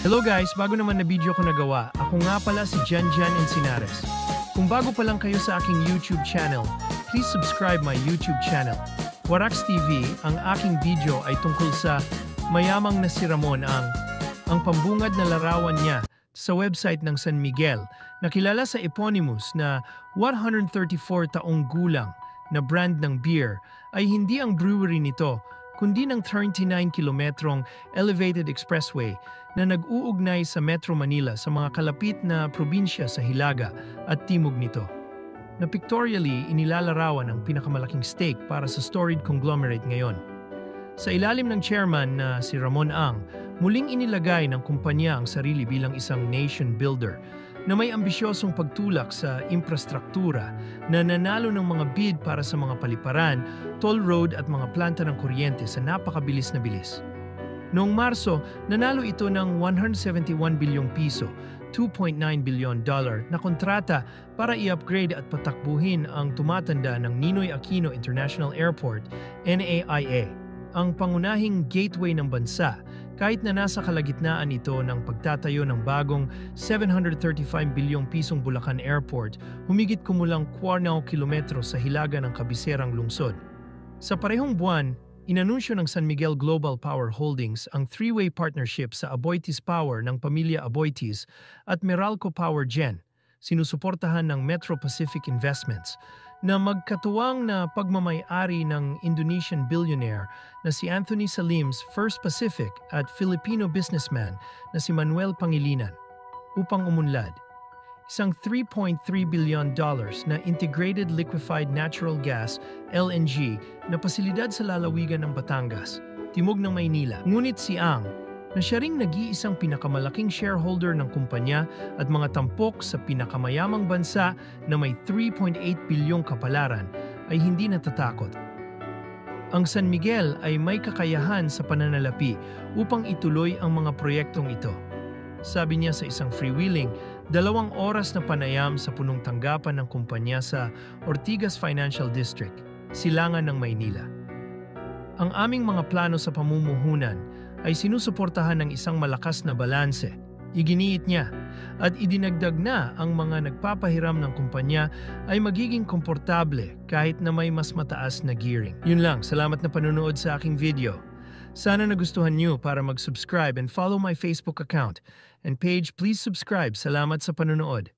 Hello guys, bago naman na video ko nagawa. Ako nga pala si Janjan Encinares. Kung bago pa lang kayo sa aking YouTube channel, please subscribe my YouTube channel. Warax TV, ang aking video ay tungkol sa mayamang na si Ramon ang pambungad na larawan niya sa website ng San Miguel na kilala sa eponymous na 134 taong gulang na brand ng beer ay hindi ang brewery nito kundi ng 39 kilometrong elevated expressway na nag-uugnay sa Metro Manila sa mga kalapit na probinsya sa Hilaga at timog nito. Na pictorially inilalarawan ang pinakamalaking stake para sa storied conglomerate ngayon. Sa ilalim ng chairman na si Ramon Ang, muling inilagay ng kumpanya ang sarili bilang isang nation builder na may ambisyosong pagtulak sa infrastruktura na nanalo ng mga bid para sa mga paliparan, toll road at mga planta ng kuryente sa napakabilis na bilis. Noong Marso, nanalo ito ng 171 bilyong piso, $2.9 billion na kontrata para i-upgrade at patakbuhin ang tumatanda ng Ninoy Aquino International Airport, NAIA, ang pangunahing gateway ng bansa kahit na nasa kalagitnaan ito ng pagtatayo ng bagong 735 bilyong pisong Bulacan Airport, humigit kumulang 40 kilometro sa hilaga ng kabiserang lungsod. Sa parehong buwan, inanunsyo ng San Miguel Global Power Holdings ang three-way partnership sa Aboitiz Power ng pamilya Aboitiz at Meralco Power Gen, sinusuportahan ng Metro Pacific Investments, na magkatuwang na pagmamay-ari ng Indonesian billionaire na si Anthony Salim's First Pacific at Filipino businessman na si Manuel Pangilinan upang umunlad. Isang $3.3 billion na integrated liquefied natural gas LNG na pasilidad sa lalawigan ng Batangas, timog ng Maynila. Ngunit si Ang, na siya ring nag-iisang pinakamalaking shareholder ng kumpanya at mga tampok sa pinakamayamang bansa na may 3.8 bilyong kapalaran, ay hindi natatakot. Ang San Miguel ay may kakayahan sa pananalapi upang ituloy ang mga proyektong ito. Sabi niya sa isang freewheeling, 2 oras na panayam sa punong tanggapan ng kumpanya sa Ortigas Financial District, Silangan ng Maynila. Ang aming mga plano sa pamumuhunan ay sinusuportahan ng isang malakas na balanse, iginiit niya, at idinagdag na ang mga nagpapahiram ng kumpanya ay magiging komportable kahit na may mas mataas na gearing. Yun lang, salamat na panonood sa aking video. Sana nagustuhan niyo. Para mag-subscribe and follow my Facebook account and page, please subscribe. Salamat sa panonood.